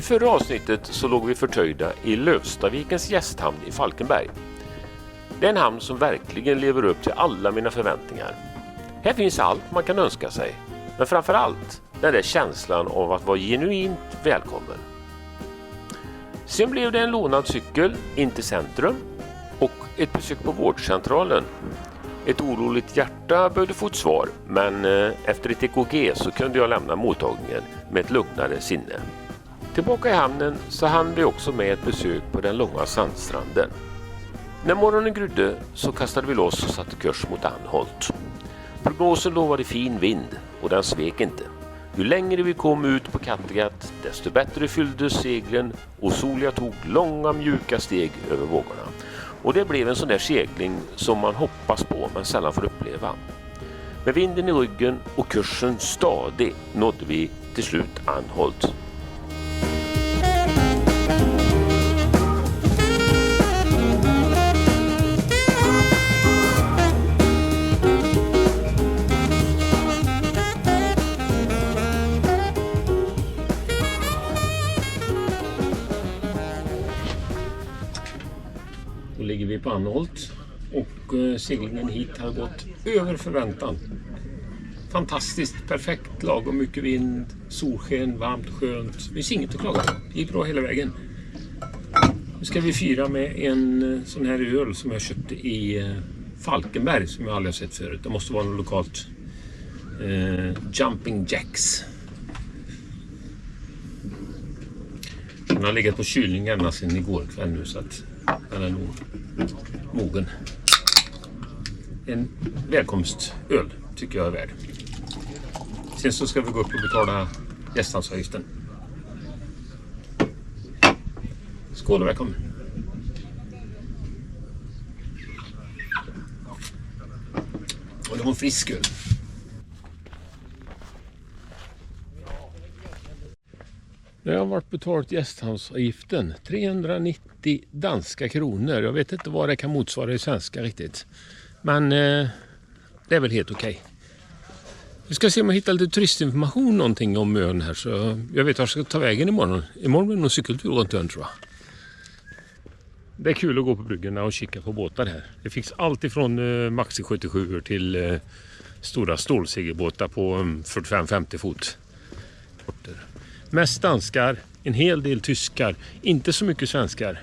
förra avsnittet så låg vi förtöjda i Lövstavikens gästhamn i Falkenberg. Det är en hamn som verkligen lever upp till alla mina förväntningar. Här finns allt man kan önska sig, men framförallt den där känslan av att vara genuint välkommen. Sen blev det en lånad cykel in till centrum och ett besök på vårdcentralen. Ett oroligt hjärta behövde få ett svar, men efter ett EKG så kunde jag lämna mottagningen med ett lugnare sinne. Tillbaka i hamnen så hann vi också med ett besök på den långa sandstranden. När morgonen grydde så kastade vi loss och satte kurs mot Anholt. Prognosen lovade fin vind och den svek inte. Ju längre vi kom ut på Kattegatt, desto bättre fylldes seglen och Solia tog långa mjuka steg över vågorna. Och det blev en sån där segling som man hoppas på men sällan får uppleva. Med vinden i ryggen och kursen stadig nådde vi till slut Anholt. Då ligger vi på Anholt och seglingen hit har gått över förväntan. Fantastiskt, perfekt, lagom mycket vind, solsken, varmt, skönt. Det finns inget att klaga. Det gick bra hela vägen. Nu ska vi fira med en sån här öl som jag köpte i Falkenberg som jag aldrig har sett förut. Det måste vara något lokalt. Jumping Jacks. Den har legat på kylning ända sedan igår kväll nu så att den är nog mogen. En välkomstöl tycker jag är värd. Sen så ska vi gå upp och betala gästhamnsavgiften. Skål och välkommen! Och det var en frisk öl. Jag har varit betalt gästhamnsavgiften 390 danska kronor. Jag vet inte vad det kan motsvara i svenska riktigt. Men det är väl helt okej. Vi ska se om jag hittar lite turistinformation någonting om ön här. Så jag vet att jag ska ta vägen imorgon. Imorgon blir det någon cykeltur runt ön tror jag. Det är kul att gå på bryggorna och kika på båtar här. Det finns allt ifrån Maxi 77 till stora stålsegelbåtar på 45-50 fot. Mest danskar, en hel del tyskar, inte så mycket svenskar.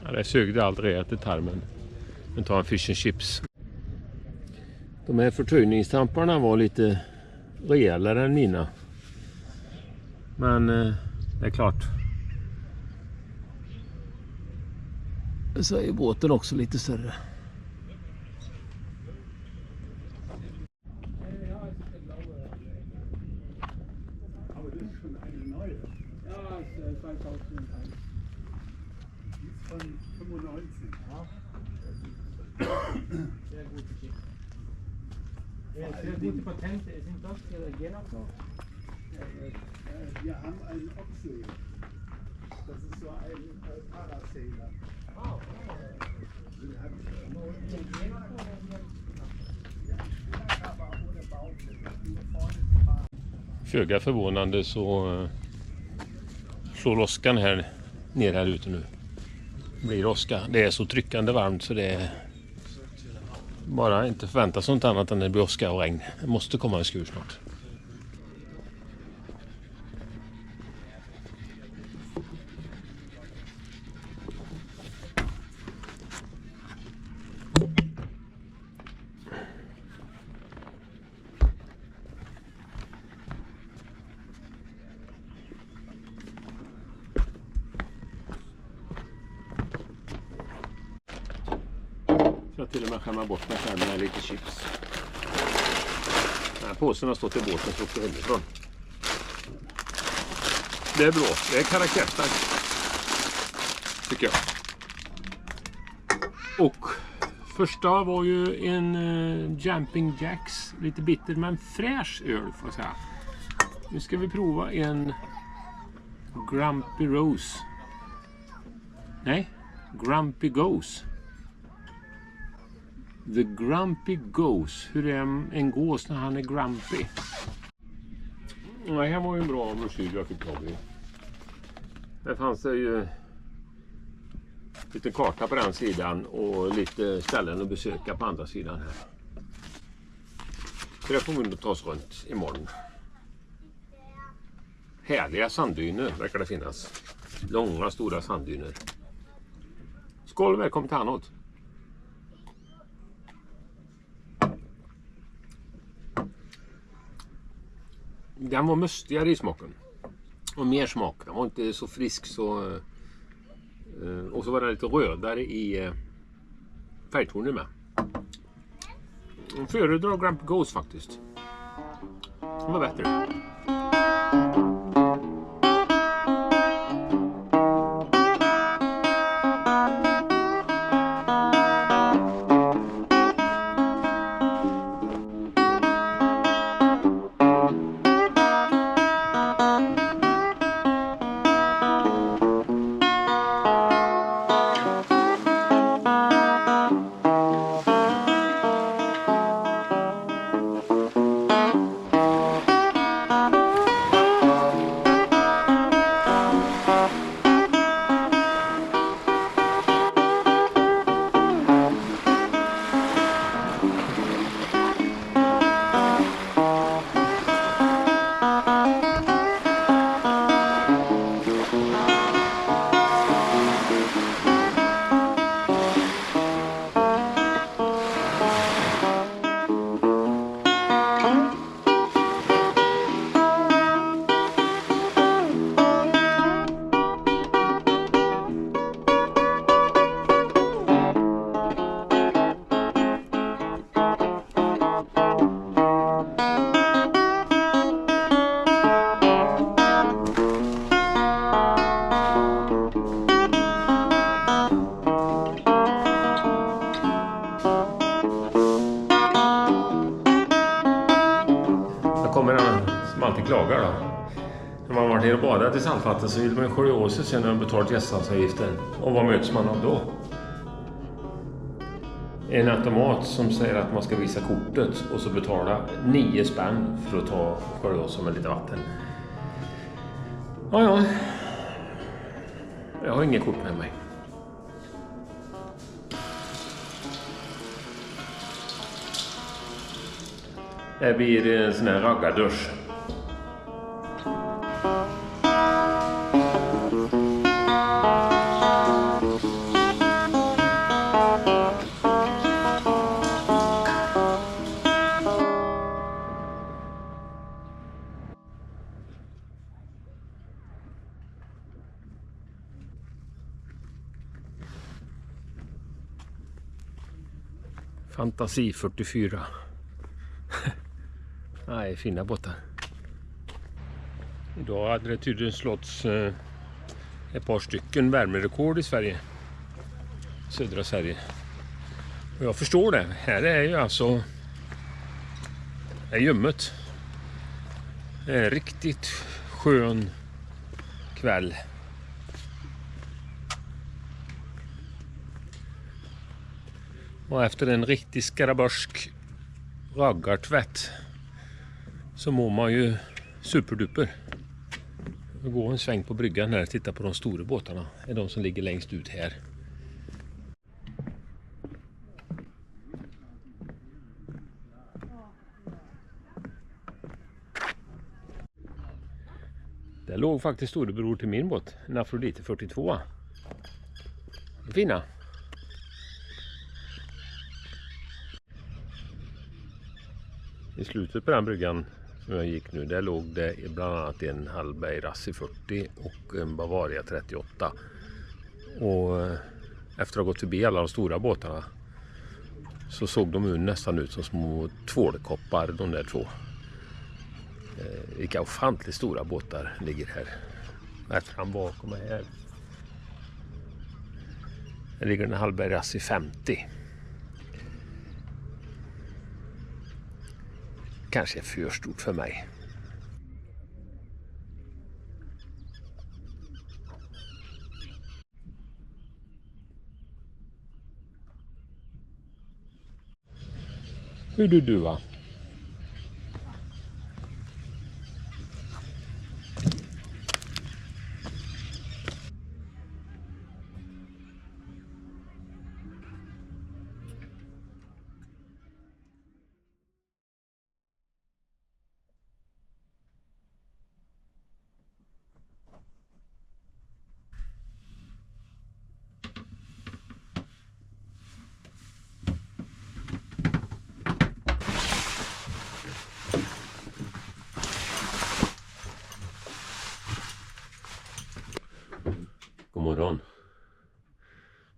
Ja, det sögde allt rejält i tarmen. Men ta en fish and chips. De här förtöjningstamparna var lite rejälare än mina. Men det är klart. Så är båten också lite större. Sehr gute Patente, sind das Genato? Wir haben einen Ochsel. Das ist so ein Parasailer. Den habe ich Föga förvånande så slår åskan här ner här ute nu. Det blir åska. Det är så tryckande varmt så det är bara inte förvänta sig något annat än det blir åska och regn. Det måste komma en skur snart. Jag till och med skämma bort mig själv med lite chips. Den här påsen har stått i båten så också hemifrån. Det är bra. Det är karaktärstarkt. Tycker jag. Och första var ju en Jumping Jacks. Lite bitter men fräsch öl får jag säga. Nu ska vi prova en Grumpy Rose. Nej, Grumpy Goose. The Grumpy Goose. Hur är en gås när han är grumpy? Nej, här var ju en bra broschyr jag fick tag i. Här fanns det ju lite karta på den sidan och lite ställen att besöka på andra sidan här. Så det får vi nog ta oss runt imorgon. Härliga sanddyner verkar det finnas. Långa, stora sanddyner. Skål och välkommen till Anot. Den var mustigare i smaken. Och mer smak. Den var inte så frisk så... Och så var den lite rödare i färgtonen med. Föredrar Grumpy Ghost faktiskt. Den var bättre. Klagar då. När man varit nere och badat i saltvatten så vill man skölja av sig sen när man betalat gästhavsavgiften. Och vad möts man av då? En automat som säger att man ska visa kortet och så betala 9 spänn för att ta skölja av sig med lite vatten. Ja. Jag har inget kort med mig. Det blir en sån här raggardusch. Fantasi 44. Nej, fina båtar. Idag hade det tydligen slåtts ett par stycken värmerekord i Sverige. Södra Sverige. Och jag förstår det. Här är ju alltså ljummet. En riktigt skön kväll. Och efter en riktig skarabörsk raggartvätt så mår man ju superduper. Vi går en sväng på bryggan här och tittar på de stora båtarna. Det är de som ligger längst ut här. Där låg faktiskt storebror till min båt, en Afrodite 42. Fina. I slutet på den bryggan som jag gick nu, där låg det bland annat en Hallberg Rassi 40 och en Bavaria 38. Och efter att ha gått förbi alla de stora båtarna så såg de ju nästan ut som små tvålkoppar, de där två. Vilka ofantligt stora båtar ligger här. Här fram bakom här. Här ligger en Hallberg Rassi 50. Kanske är för stort för mig. Hur du va?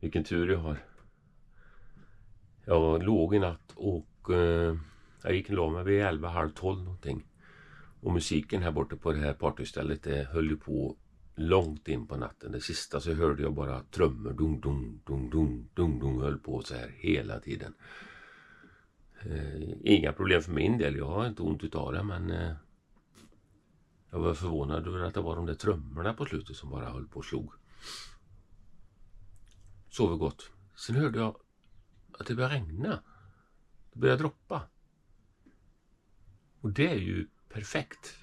Vilken tur jag har. Jag låg i natt och jag gick och la mig vid 11, halv 12 någonting. Och musiken här borta på det här partystället, det höll ju på långt in på natten. Det sista så hörde jag bara trummor, dung, dung, dung, dung, dung, dung, höll på så här hela tiden. Inga problem för min del, jag har inte ont utav det, men jag var förvånad över att det var de där trummorna på slutet som bara höll på och slog. Sov gott. Sen hörde jag att det började regna. Det började droppa. Och det är ju perfekt.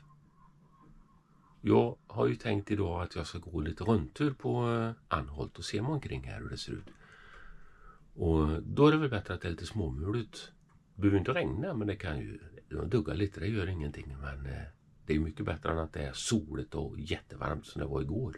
Jag har ju tänkt idag att jag ska gå lite rundtur på Anholt och se mig omkring här hur det ser ut. Och då är det väl bättre att det är lite småmuligt. Det behöver inte regna, men det kan ju dugga lite, det gör ingenting. Men det är mycket bättre än att det är soligt och jättevarmt som det var igår.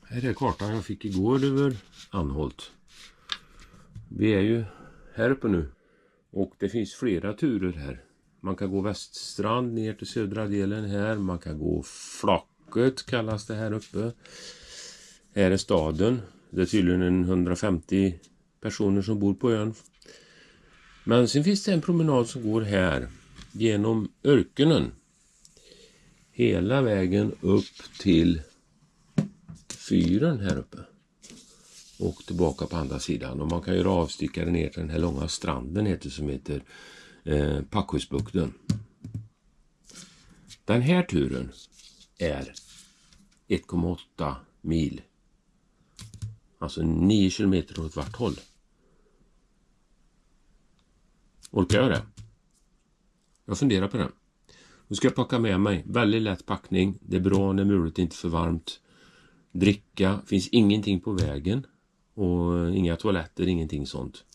Här är kartan jag fick igår över Anholt. Vi är ju här uppe nu och det finns flera turer här. Man kan gå väststrand ner till södra delen här. Man kan gå Flaket kallas det här uppe. Här är staden. Det är tydligen 150 personer som bor på ön. Men sen finns det en promenad som går här genom öknen. Hela vägen upp till fyren här uppe och tillbaka på andra sidan, och man kan göra avstickare ner till den här långa stranden som heter Packhusbukten. Den här turen är 1,8 mil, alltså 9 kilometer åt vart håll. Orkar jag det? Jag funderar på det. Nu ska jag packa med mig väldigt lätt packning. Det är bra när mulet inte är för varmt. Dricka, finns ingenting på vägen och inga toaletter, ingenting sånt.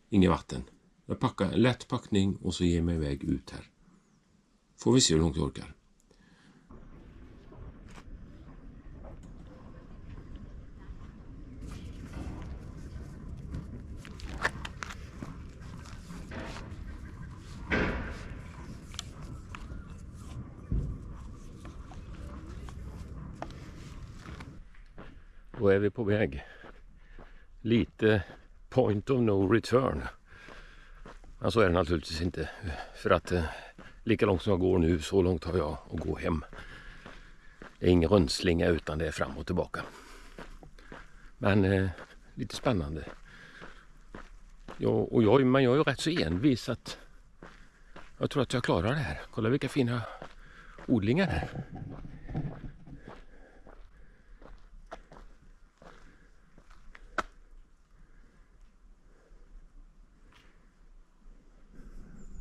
Inget vatten. Jag packar en lätt packning och så ger mig iväg ut här. Får vi se hur långt jag orkar. Då är vi på väg. Lite point of no return. Men så är det naturligtvis inte. För att lika långt som jag går nu, så långt har jag att gå hem. Det är ingen rundslinga utan det är fram och tillbaka. Men lite spännande. Men jag är ju rätt så envis att jag tror att jag klarar det här. Kolla vilka fina odlingar här.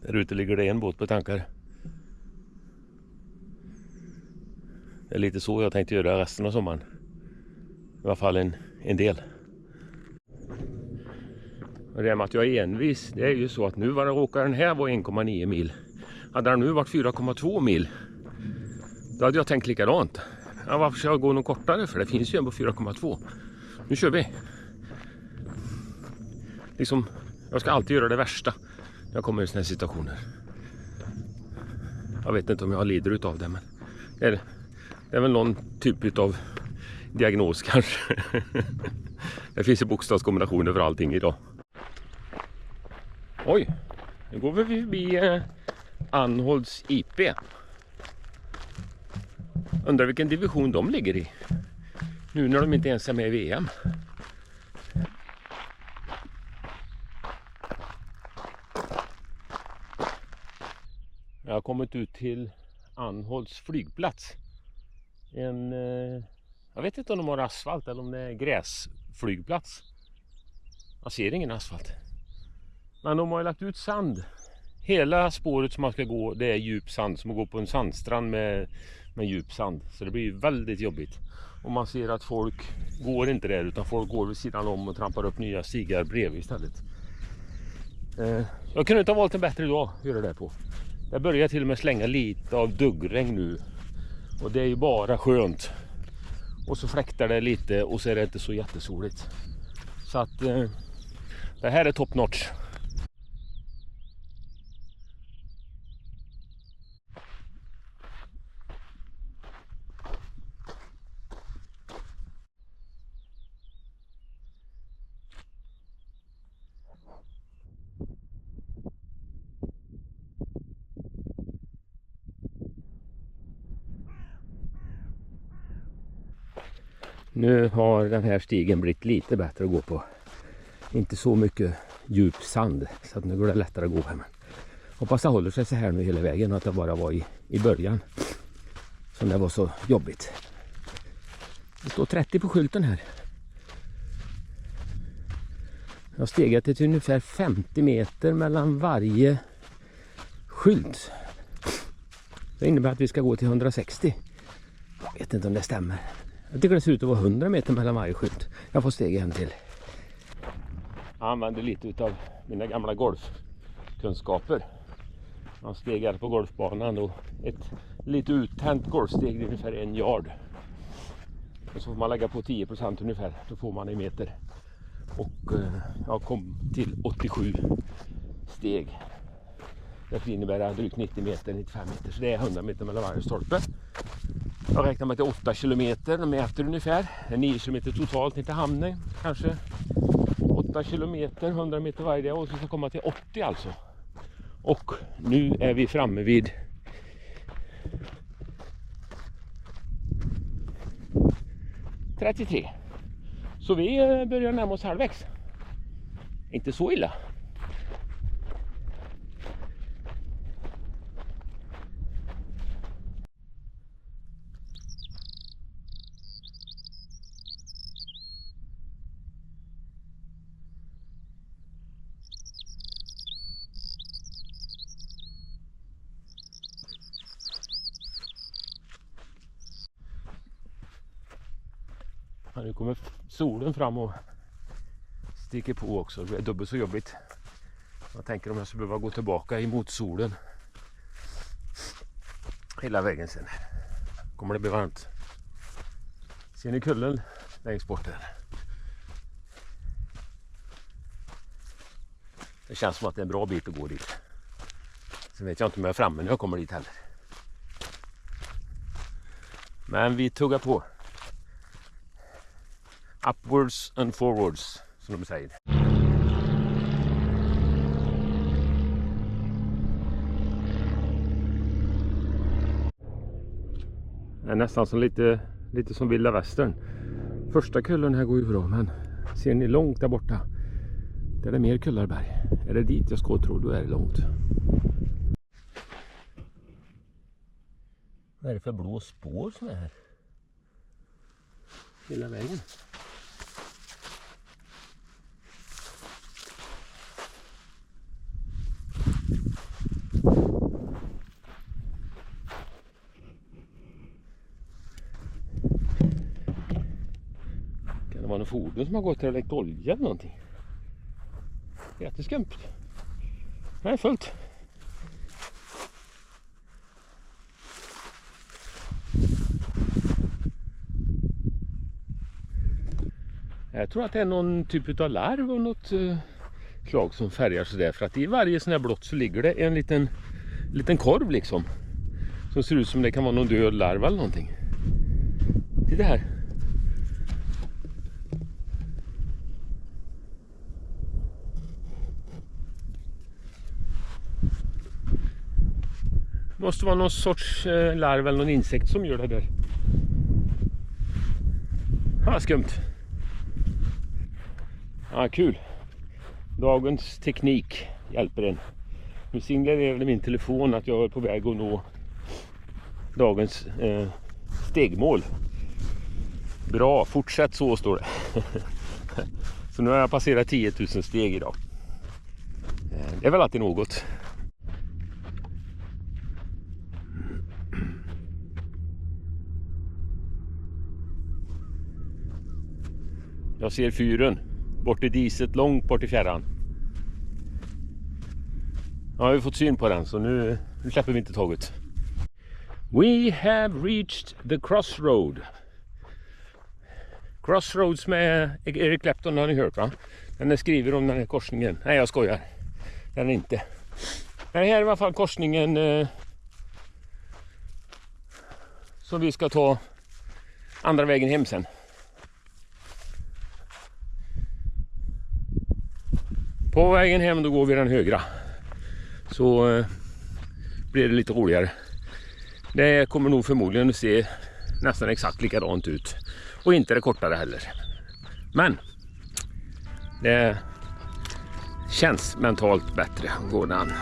Där ute ligger det en båt på tankar. Det är lite så jag tänkte göra resten av sommaren. I alla fall en del. Och det med att jag är envis, det är ju så att nu råkar den här var 1,9 mil. Hade den nu varit 4,2 mil, då hade jag tänkt likadant. Ja, varför ska jag gå någon kortare? För det finns ju en på 4,2. Nu kör vi. Liksom, jag ska alltid göra det värsta. Jag kommer i såna här situationer. Jag vet inte om jag lider utav det, men det är väl någon typ av diagnos kanske. Det finns ju bokstavskombinationer för allting idag. Oj, nu går vi förbi Anholts IP. Undrar vilken division de ligger i. Nu när de inte ens är med i VM. Jag har kommit ut till Anholts flygplats. Jag vet inte om de har asfalt eller om det är gräsflygplats. Jag ser ingen asfalt. Men de har lagt ut sand hela spåret som man ska gå, det är djup sand, som att gå på en sandstrand med djup sand. Så det blir väldigt jobbigt. Och man ser att folk går inte där, utan folk går vid sidan om och trampar upp nya stigar bredvid istället. Jag kunde inte ha valt en bättre dag att göra det på. Jag börjar till och med slänga lite av duggregn nu. Och det är ju bara skönt. Och så fläktar det lite och så är det inte så jättesoligt. Så att det här är top notch. Nu har den här stigen blivit lite bättre att gå på. Inte så mycket djup sand, så att nu går det lättare att gå här. Men hoppas det håller sig så här nu hela vägen och att det bara var i början som det var så jobbigt. Det står 30 på skylten här. Jag har stegat till ungefär 50 meter mellan varje skylt. Det innebär att vi ska gå till 160. Jag vet inte om det stämmer. Jag tycker det ser ut att vara 100 meter mellan varje skylt. Jag får stega en till. Jag använder lite av mina gamla golfkunskaper. Man stegar på golfbanan och ett lite uttänt golfsteg är ungefär 1 yard. Och så får man lägga på 10% ungefär. Då får man i meter. Och jag kom till 87 steg. Det innebär drygt 90 meter, 95 meter. Så det är 100 meter mellan varje stolpe. Jag räknar med till 8 kilometer, de mäter ungefär. 9 kilometer totalt ner till hamnen kanske. 8 kilometer, 100 meter varje dag och så ska komma till 80 alltså. Och nu är vi framme vid ...33. Så vi börjar närma oss halvvägs. Inte så illa. Nu kommer solen fram och sticker på också. Det är dubbelt så jobbigt. Jag tänker om jag ska behöva gå tillbaka emot solen hela vägen sen. Kommer det bli varmt. Ser ni kullen längst bort där? Det känns som att det är en bra bit att gå dit. Sen vet jag inte om jag är framme när jag kommer dit heller. Men vi tuggar på. Upwards and forwards, som de säger. Det är nästan som lite som vilda västern. Första kullen här går ju bra, men ser ni långt där borta? Där är det mer kullarberg. Är det dit jag ska tro, då är det långt. Vad är det för blå spår som är här? Hela vägen. Kan det vara någon fordon som har gått här och läckt olja eller någonting? Jätteskumt. Det är fullt. Jag tror att det är någon typ av larv och något slag som färgar så där. För att i varje sån här blott så ligger det en liten korv liksom. Som ser ut som det kan vara någon död larv eller någonting. Titta här. Det måste vara någon sorts larv eller någon insekt som gör det där. Ja, skumt. Ja, kul. Dagens teknik hjälper en. Nu signalerade min telefon att jag är på väg att nå dagens stegmål. Bra, fortsätt så, står det. Så nu har jag passerat 10 000 steg idag. Det är väl alltid något. Jag ser fyren bort i diset långt bort i fjärran. Ja, vi har fått syn på den så nu släpper vi inte taget. We have reached the crossroad. Crossroads med Eric Clapton har ni hört, va? Den är skriver om den här korsningen. Nej, jag skojar. Den är inte. Det här är i alla fall korsningen som vi ska ta andra vägen hem sen. På vägen hem då går vi den högra. Så blir det lite roligare. Det kommer nog förmodligen att se nästan exakt likadant ut. Och inte det kortare heller. Men det känns mentalt bättre att gå den.